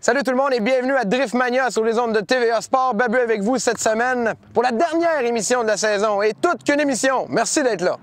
Salut tout le monde et bienvenue à Drift Mania sur les ondes de TVA Sport. Babu avec vous cette semaine pour la dernière émission de la saison et toute qu'une émission. Merci d'être là.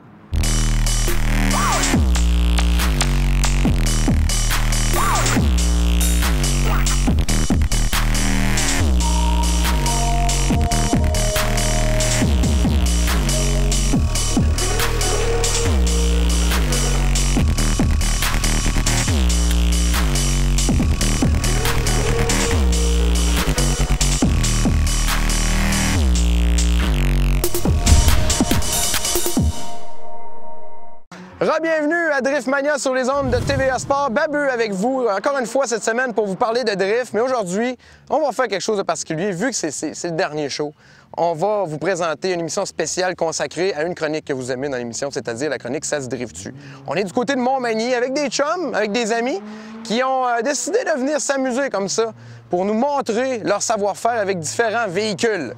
Re-bienvenue à Drift Mania sur les ondes de TVA Sport. Babu avec vous encore une fois cette semaine pour vous parler de drift. Mais aujourd'hui, on va faire quelque chose de particulier. Vu que c'est le dernier show, on va vous présenter une émission spéciale consacrée à une chronique que vous aimez dans l'émission, c'est-à-dire la chronique Ça se drift-tu. On est du côté de Montmagny avec des chums, avec des amis qui ont décidé de venir s'amuser comme ça pour nous montrer leur savoir-faire avec différents véhicules.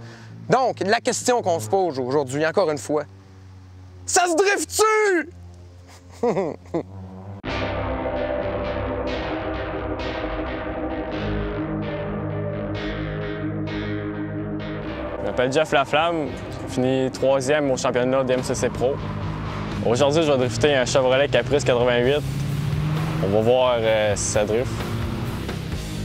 Donc, la question qu'on se pose aujourd'hui, encore une fois, ça se drift-tu? Je m'appelle Jeff Laflamme, j'ai fini 3e au championnat de MCC Pro. Aujourd'hui, je vais drifter un Chevrolet Caprice 88. On va voir si ça drift.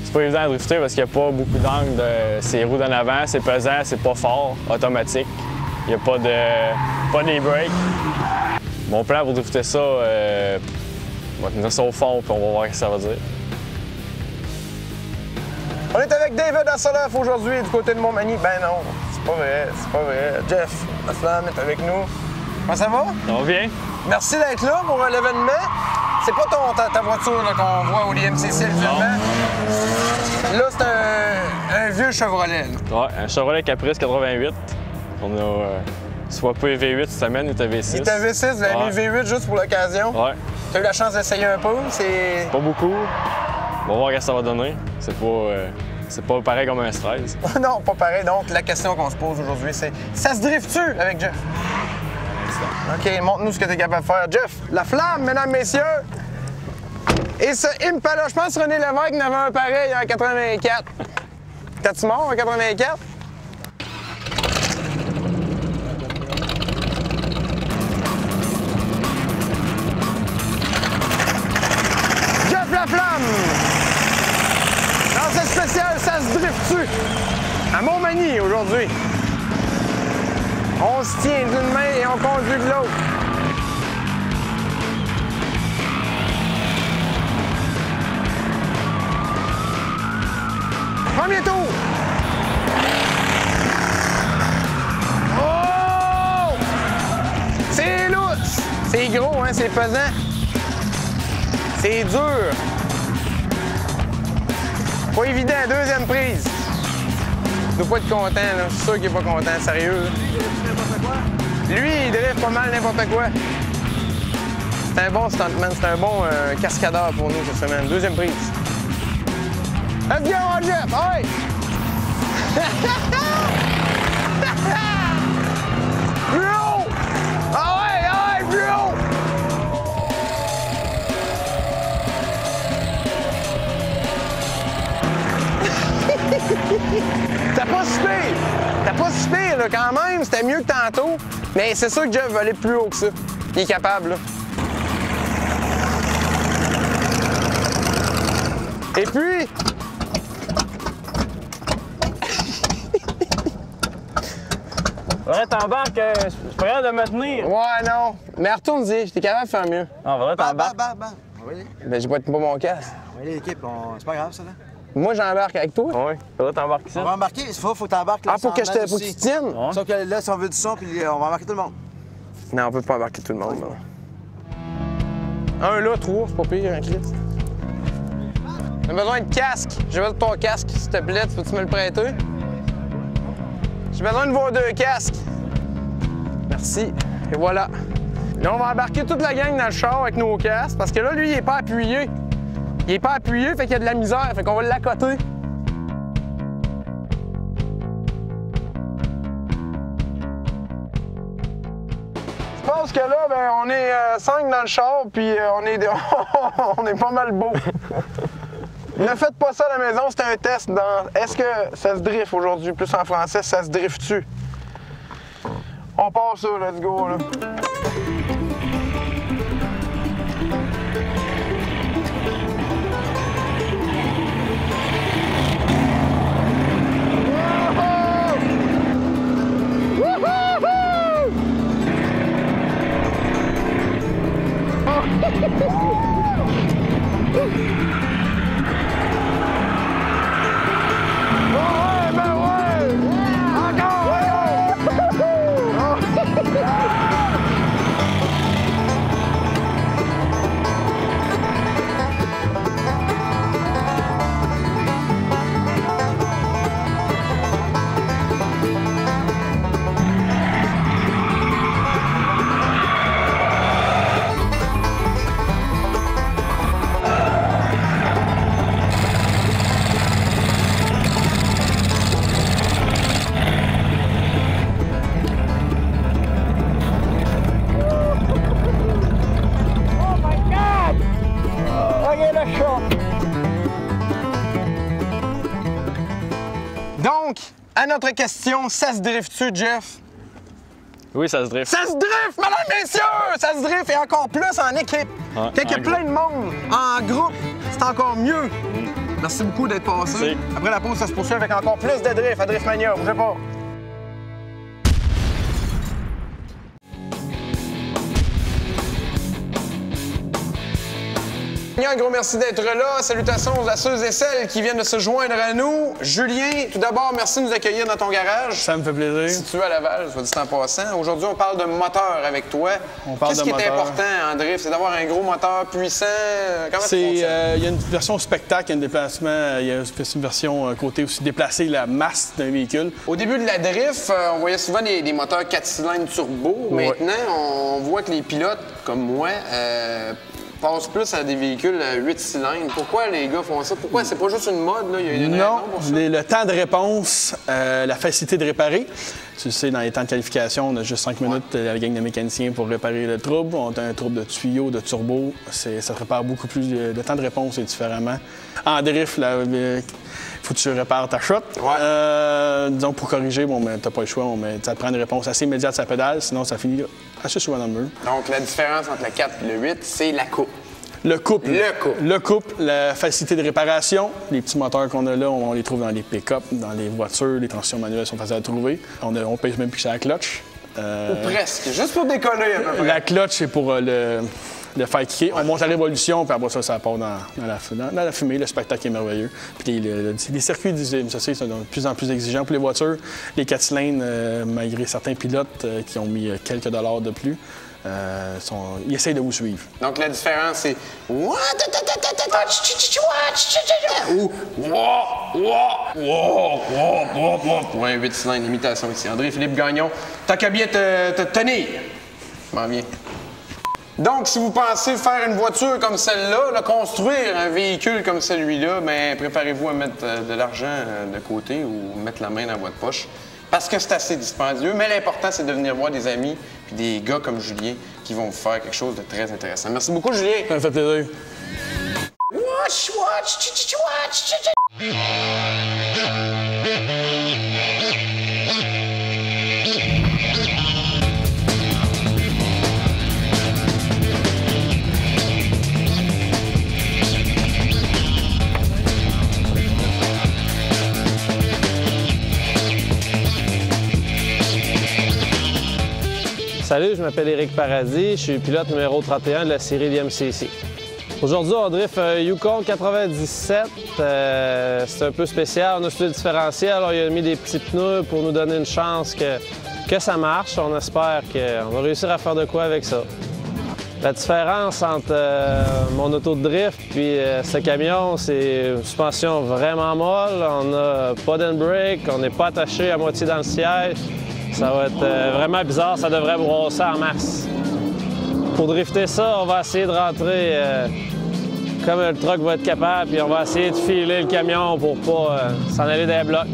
C'est pas évident à drifter parce qu'il n'y a pas beaucoup d'angle de ses roues d'en avant, c'est pesant, c'est pas fort, automatique. Il n'y a pas d'e-brake. Mon plan pour drifter ça, on va tenir ça au fond puis on va voir ce que ça va dire. On est avec David Asseloff aujourd'hui du côté de Montmagny. Ben non, c'est pas vrai, c'est pas vrai. Jeff Laflamme est avec nous. Comment ça va? Ça va bien? Merci d'être là pour l'événement. C'est pas ta voiture qu'on voit au DMCC actuellement. Là, c'est un vieux Chevrolet. Ouais, un Chevrolet Caprice 88. On a swappé V8 cette semaine, il était V6. Il était V6, vous avez mis V8 juste pour l'occasion. Ouais. Tu as eu la chance d'essayer un peu? C'est pas beaucoup. On va voir ce que ça va donner. C'est pas pareil comme un 13. Non, pas pareil. Donc, la question qu'on se pose aujourd'hui, c'est ça se drift-tu avec Jeff? OK, montre-nous ce que tu es capable de faire. Jeff, Laflamme, mesdames, messieurs. Et ce Impala, je pense que René Lévesque en avait un pareil en 84. T'as-tu mort en 84? Jeff Laflamme! Dans cette spéciale, ça se drift-tu? À Montmagny aujourd'hui. On se tient d'une main et on conduit de l'autre. Premier tour! Oh! C'est lousse! C'est gros, hein? C'est pesant. C'est dur. Pas évident, deuxième prise. Il doit pas être content, là. Je suis sûr qu'il est pas content, sérieux. Lui, il drift pas mal n'importe quoi. C'est un bon stuntman, c'est un bon cascadeur pour nous cette semaine. Deuxième prise. Let's go, Jeff! Hey! Bro! Ah ouais, bro! T'as pas si pire! T'as pas si pire, là, quand même. C'était mieux que tantôt. Mais c'est sûr que Jeff va aller plus haut que ça. Il est capable, là. Et puis... Faudrait t'embarques, je suis pas capable de me tenir. Ouais, non. Mais retourne-y, j'étais capable de faire mieux. Non, faudrait t'embarques. Ben, j'ai pas mon casque. On va aller l'équipe, c'est pas grave ça là. Moi, j'embarque avec toi. Oui, faudrait t'embarquer ici. On va embarquer, il faut que tu embarques. Ah, pour que tu tiennes? Ouais. Sauf que là, si on veut du son, puis on va embarquer tout le monde. Non, on peut pas embarquer tout le monde. Non. Un là, trois, c'est pas pire, un Christ. J'ai besoin de casque. J'ai besoin de ton casque, s'il te plaît. Peux-tu me le prêter? J'ai besoin de vos deux casques. Merci. Et voilà. Là, on va embarquer toute la gang dans le char avec nos casques parce que là, lui, il est pas appuyé. Il est pas appuyé, fait qu'il y a de la misère. Fait qu'on va l'accoter. Je pense que là, ben, on est 5 dans le char, puis on est pas mal beau. Ne faites pas ça à la maison, c'est un test dans... Est-ce que ça se drift aujourd'hui? Plus en français, ça se drift-tu? On part ça, let's go, là. Donc, à notre question, ça se drift-tu, Jeff? Oui, ça se drift. Ça se drift, mesdames, messieurs! Ça se drift et encore plus en équipe. Ouais, Quand il y a plein de monde en groupe, c'est encore mieux. Merci beaucoup d'être passé. Merci. Après la pause, ça se poursuit avec encore plus de drift à Driftmania. Bougez pas. Un gros merci d'être là. Salutations à ceux et celles qui viennent de se joindre à nous. Julien, tout d'abord, merci de nous accueillir dans ton garage. Ça me fait plaisir. Situé à Laval, soit dit en passant. Aujourd'hui, on parle de moteur avec toi. On parle Qu'est-ce de qui est moteur. important en drift? C'est d'avoir un gros moteur puissant. Comment ça Il fonctionne? y a une version spectacle, il y a un déplacement, il y a une version côté aussi déplacer la masse d'un véhicule. Au début de la drift, on voyait souvent des moteurs 4 cylindres turbo. Ouais. Maintenant, on voit que les pilotes, comme moi, passent plus à des véhicules à 8 cylindres. Pourquoi les gars font ça? Pourquoi? C'est pas juste une mode, là? Il y a une Non, raison pour ça? le temps de réponse, la facilité de réparer. Tu sais, dans les temps de qualification, on a juste 5 minutes, la gang de mécaniciens, pour réparer le trouble. On a un trouble de tuyau, de turbo. Ça répare beaucoup plus. Le temps de réponse est différemment. En drift, faut que tu répares ta shot. Ouais. Disons, pour corriger, bon, ben, t'as pas le choix. Ça te prend une réponse assez immédiate sur la pédale, sinon ça finit assez souvent dans le mur. Donc, la différence entre le 4 et le 8, c'est la coupe. Le couple. Le couple. Le couple, la facilité de réparation. Les petits moteurs qu'on a là, on les trouve dans les pick-up, dans les voitures. Les transmissions manuelles sont faciles à trouver. On pèse même plus sur la clutch. Ou presque. Juste pour décoller, à peu près. La clutch, c'est pour le faire kicker. On monte la révolution, puis après ça part dans la fumée. Le spectacle est merveilleux. Puis les circuits DMCC sont de plus en plus exigeants pour les voitures. Les 4 cylindres, malgré certains pilotes qui ont mis quelques dollars de plus, ils essayent de vous suivre. Donc, la différence, c'est... Ou... Pour un 8 cylindres, imitation ici. André-Philippe Gagnon, t'as qu'à bien te tenir. Je m'en viens. Donc, si vous pensez faire une voiture comme celle-là, là, construire un véhicule comme celui-là, bien, préparez-vous à mettre de l'argent de côté ou mettre la main dans votre poche. Parce que c'est assez dispendieux, mais l'important, c'est de venir voir des amis puis des gars comme Julien qui vont vous faire quelque chose de très intéressant. Merci beaucoup, Julien. Ça me fait plaisir. Salut, je m'appelle Éric Paradis, je suis pilote numéro 31 de la série DMCC. Aujourd'hui, on drift un Yukon 97. C'est un peu spécial, on a fait le différentiel, alors il a mis des petits pneus pour nous donner une chance que ça marche. On espère qu'on va réussir à faire de quoi avec ça. La différence entre mon auto de drift et ce camion, c'est une suspension vraiment molle. On n'a pas d'handbrake, on n'est pas attaché à moitié dans le siège. Ça va être vraiment bizarre, ça devrait brosser en masse. Pour drifter ça, on va essayer de rentrer comme le truck va être capable, puis on va essayer de filer le camion pour pas s'en aller dans les blocs.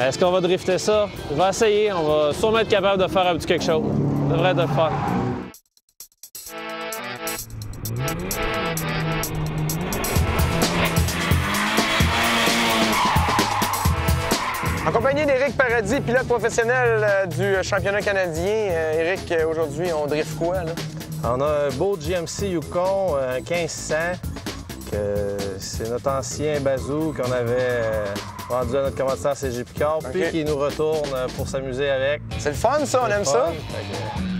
Est-ce qu'on va drifter ça? Je vais essayer, on va sûrement être capable de faire un petit quelque chose. Ça devrait être le fun. En compagnie d'Éric Paradis, pilote professionnel du championnat canadien. Éric, aujourd'hui, on drift quoi, là? On a un beau GMC Yukon 1500, que c'est notre ancien bazou qu'on avait vendu à notre commanditaire CG Picard, puis qui nous retourne pour s'amuser avec. C'est le fun, ça, on aime ça.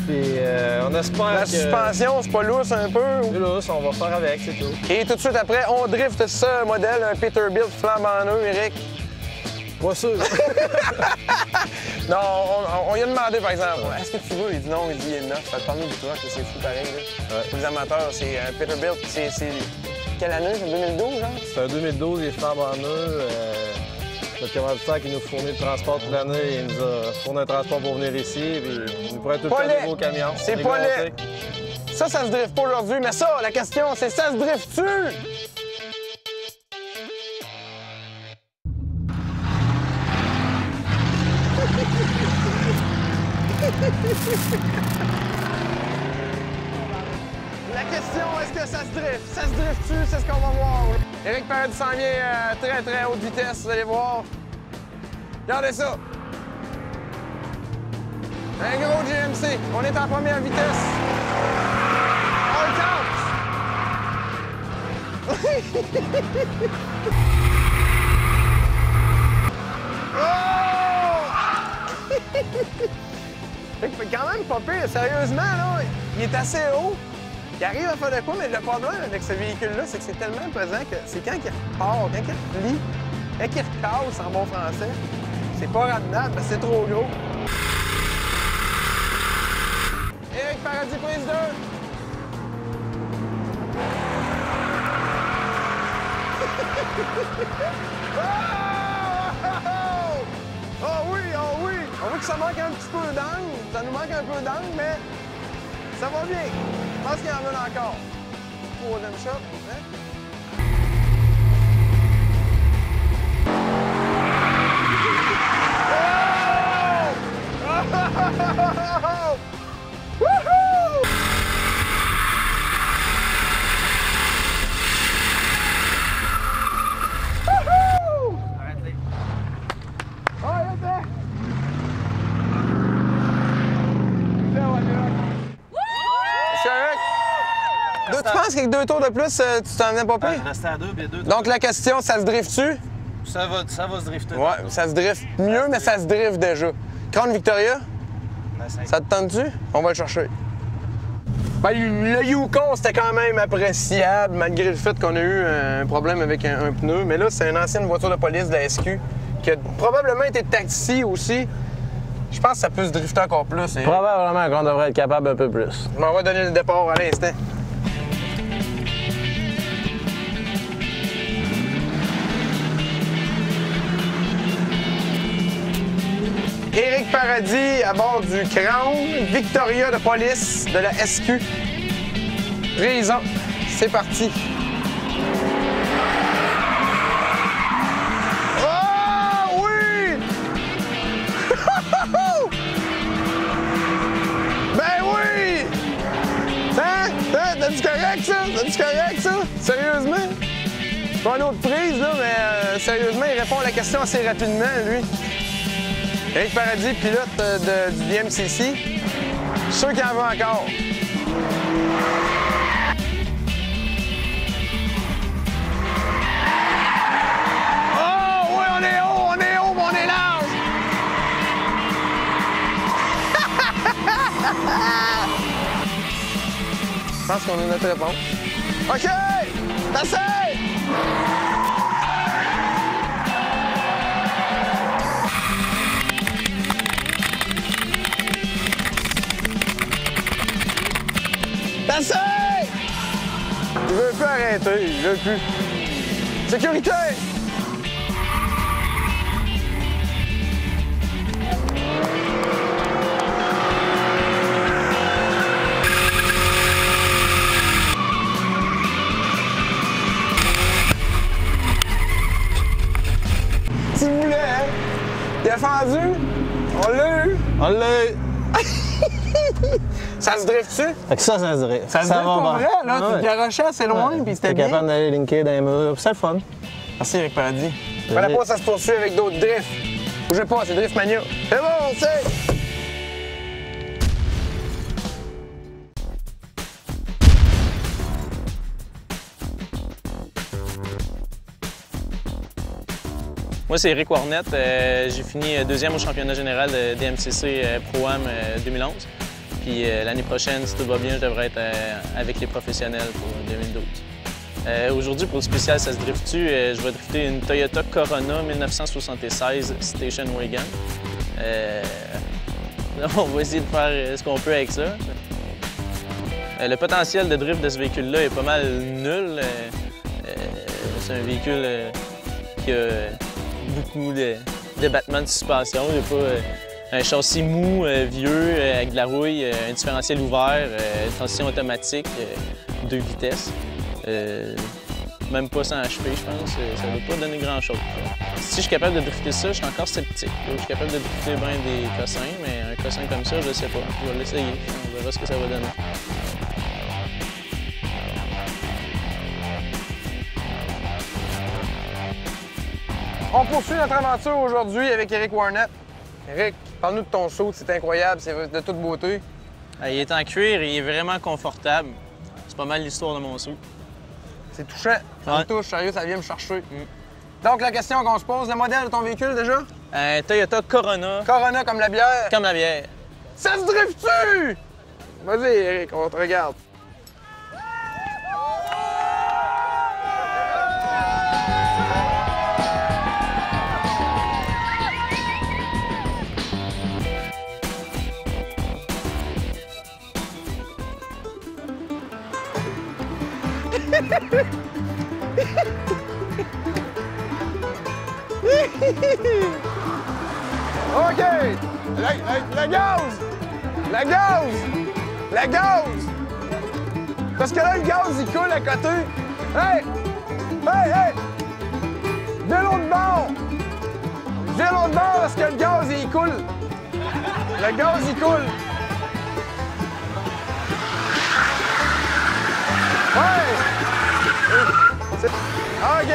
Puis on espère La suspension, c'est pas lousse un peu? C'est lousse, on va faire avec, c'est tout. Et tout de suite après, on drift ce modèle, un Peterbilt flambant neuf, Éric. Pas sûr. Non, on lui a demandé, par exemple, est-ce que tu veux? Il dit non, il dit il est neuf. Ça te parle du truck, c'est fou pareil. Là. Ouais. Pour les amateurs, c'est un Peterbilt. C'est quelle année? C'est 2012, genre? C'est un 2012, il est flambant neuf. Notre commanditaire qui nous fournit le transport toute l'année, il nous a fourni un transport pour venir ici, puis il nous prête tout le temps des gros camions. C'est pas laid. Ça se drift pas aujourd'hui, mais ça, la question, c'est ça se drift-tu? La question, est-ce que ça se drift? Ça se drift-tu? C'est ce qu'on va voir. Éric Paradis s'en vient à très très haute vitesse, vous allez voir. Regardez ça. Un gros GMC. On est en première vitesse. On le Fait quand même pas pire. Sérieusement, là, il est assez haut. Il arrive à faire de quoi, mais le problème avec ce véhicule-là, c'est que c'est tellement pesant que c'est quand il repart, quand il replie, quand il recasse en bon français, c'est pas ramenable, c'est trop gros. Éric Paradis, prise 2. Oh oui, oh oui! On voit que ça manque un petit peu d'angle. Ça nous manque un peu d'angle, mais ça va bien. Je pense qu'il y en a encore. Troisième shot, hein? Tu penses qu'avec 2 tours de plus, tu t'en venais pas pire? Je restais à 2, puis 2. Donc la question, ça se drift-tu? Ça va se drifter. Ouais, ça se drift mieux, mais ça se drift déjà. Crown Victoria, ça te tente-tu? On va le chercher. Ben, le Yukon, c'était quand même appréciable, malgré le fait qu'on a eu un problème avec un pneu. Mais là, c'est une ancienne voiture de police de la SQ qui a probablement été taxi aussi. Je pense que ça peut se drifter encore plus. Probablement qu'on devrait être capable un peu plus. Je m'en vais donner le départ à l'instant. Éric Paradis à bord du Crown Victoria de police de la SQ. Raison, c'est parti. Oh oui! Ben oui! Hein? T'as-tu correct ça? T'as-du correct ça? Sérieusement? C'est pas une autre prise là, mais sérieusement, il répond à la question assez rapidement, lui. Éric Paradis, pilote du DMCC. Je suis sûr qu'il en veut encore. Oh, oui, on est haut, mais on est large. Je pense qu'on a notre réponse. OK! Passez! Assez! Il veut plus arrêter, il veut plus. Sécurité! Tu voulais, hein? Défendu? On l'a eu! On l'a eu! Ça se drift-tu? Fait que ça se drift. Ça se drift pas vrai, là. Ah ouais. Tu garochais assez loin, puis c'était bien. T'es capable d'aller linker dans les murs, c'est le fun. Merci, Éric Paradis. Après la pause, ça se poursuit avec d'autres drifts. Bougez pas, c'est Drift Mania. C'est bon, c'est... Moi, c'est Eric Warnett. J'ai fini deuxième au championnat général de DMCC Pro-Am 2011. Puis l'année prochaine, si tout va bien, je devrais être avec les professionnels pour 2012. Aujourd'hui, pour le spécial Ça se drift-tu, je vais drifter une Toyota Corona 1976 Station Wagon. On va essayer de faire ce qu'on peut avec ça. Le potentiel de drift de ce véhicule-là est pas mal nul. C'est un véhicule qui a beaucoup de débattements de suspension. Il n'y a pas un châssis mou, vieux, avec de la rouille, un différentiel ouvert, transition automatique, 2 vitesses. Même pas 100 HP, je pense. Ça ne va pas donner grand-chose. Si je suis capable de drifter ça, je suis encore sceptique. Je suis capable de drifter bien des cossins, mais un cossin comme ça, je ne sais pas. Je vais l'essayer. On verra ce que ça va donner. On poursuit notre aventure aujourd'hui avec Eric Warnett. Eric, parle-nous de ton saut, c'est incroyable, c'est de toute beauté. Il est en cuir et il est vraiment confortable. C'est pas mal l'histoire de mon saut. C'est touchant, ça me touche, sérieux, ça vient me chercher. Donc, la question qu'on se pose, le modèle de ton véhicule déjà? Toyota Corona. Corona comme la bière. Comme la bière. Ça se drift-tu? Vas-y, Eric, on te regarde. OK! Le gaz! Le gaz! Le gaz! Parce que là, le gaz, il coule à côté. Hey! Hey, hey! Vélo de bord! Vélo de bord parce que le gaz, il coule. Le gaz, il coule. Ouais! OK.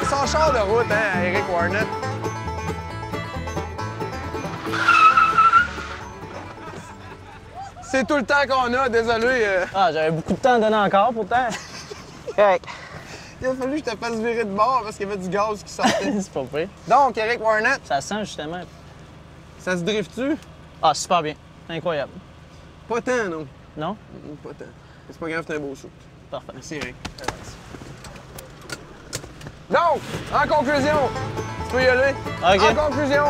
C'est son char de route, hein, Eric Warnett. C'est tout le temps qu'on a, désolé. Ah, j'avais beaucoup de temps à donner encore, pourtant. Correct. Il a fallu que je te fasse virer de bord parce qu'il y avait du gaz qui sortait. C'est pas pire. Donc, Eric Warnett, Ça sent, justement. ça se drift-tu? Ah, super bien. Incroyable. Pas tant, non. Non? Pas tant. Mais c'est pas grave, c'est un beau saut. Parfait. Merci, Eric. Donc, en conclusion, tu peux y aller. OK. En conclusion,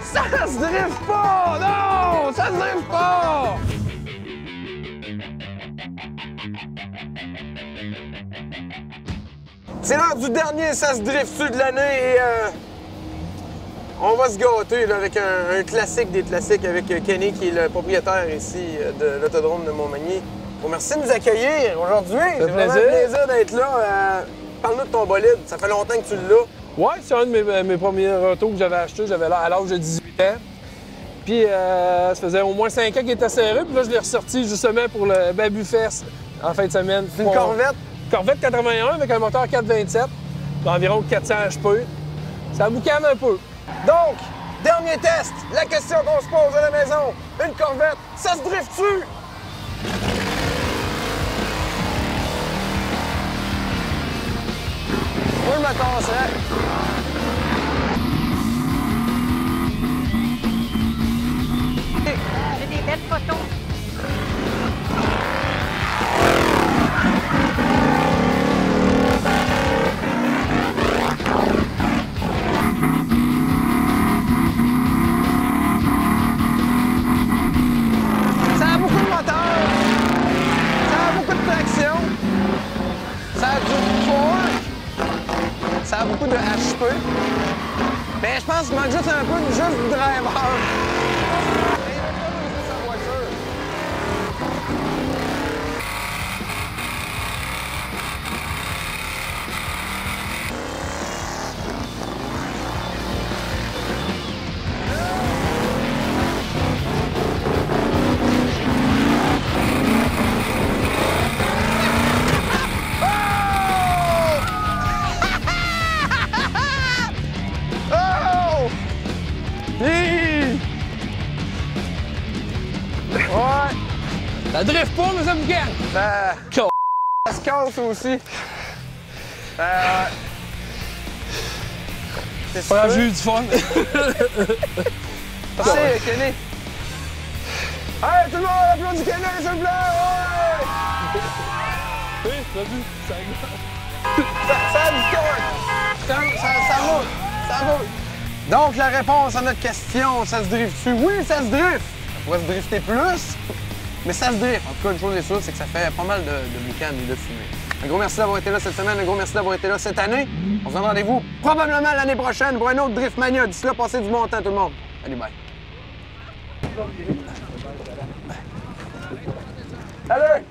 ça se drift pas! Non! Ça se drift pas! C'est l'heure du dernier Ça se drift-tu de l'année et on va se gâter là, avec un classique des classiques avec Kenny qui est le propriétaire ici de l'autodrome de Montmagny. Bon, merci de nous accueillir aujourd'hui. C'est vraiment un plaisir d'être là. Parle-nous de ton bolide. Ça fait longtemps que tu l'as. Ouais, c'est un de mes premiers autos que j'avais acheté. J'avais à l'âge de 18 ans. Puis ça faisait au moins 5 ans qu'il était serré. Puis là, je l'ai ressorti justement pour le Babu Fest en fin de semaine. C'est une Corvette? Corvette 81 avec un moteur 427 d'environ 400 HP. Ça boucane un peu. Donc, dernier test. La question qu'on se pose à la maison. Une Corvette, ça se drift-tu? Moi, je me casserais. J'ai des belles photos. Ça a beaucoup de moteur. Ça a beaucoup de traction. Ça a du torque. Ça a beaucoup de HP. Mais je pense qu'il manque juste un peu de juste du driver. Ça drift pas, mais ça me gagne! Ça se casse aussi. C'est ça. J'ai eu du fun. Merci, Kenny. Hey, tout le monde applaudit Kenny, s'il vous plaît! Ouais! Oui, t'as vu? Ça a du torque! Ça monte! Ça monte! Donc, la réponse à notre question, ça se drift-tu? Oui, ça se drift! Ça pourrait se drifter plus, mais ça se drift. En tout cas, une chose est sûre, c'est que ça fait pas mal de boucan et de fumée. Un gros merci d'avoir été là cette semaine, un gros merci d'avoir été là cette année. On se donne rendez-vous probablement l'année prochaine pour un autre Drift Mania. D'ici là, passez du bon temps tout le monde. Allez, bye! Allez!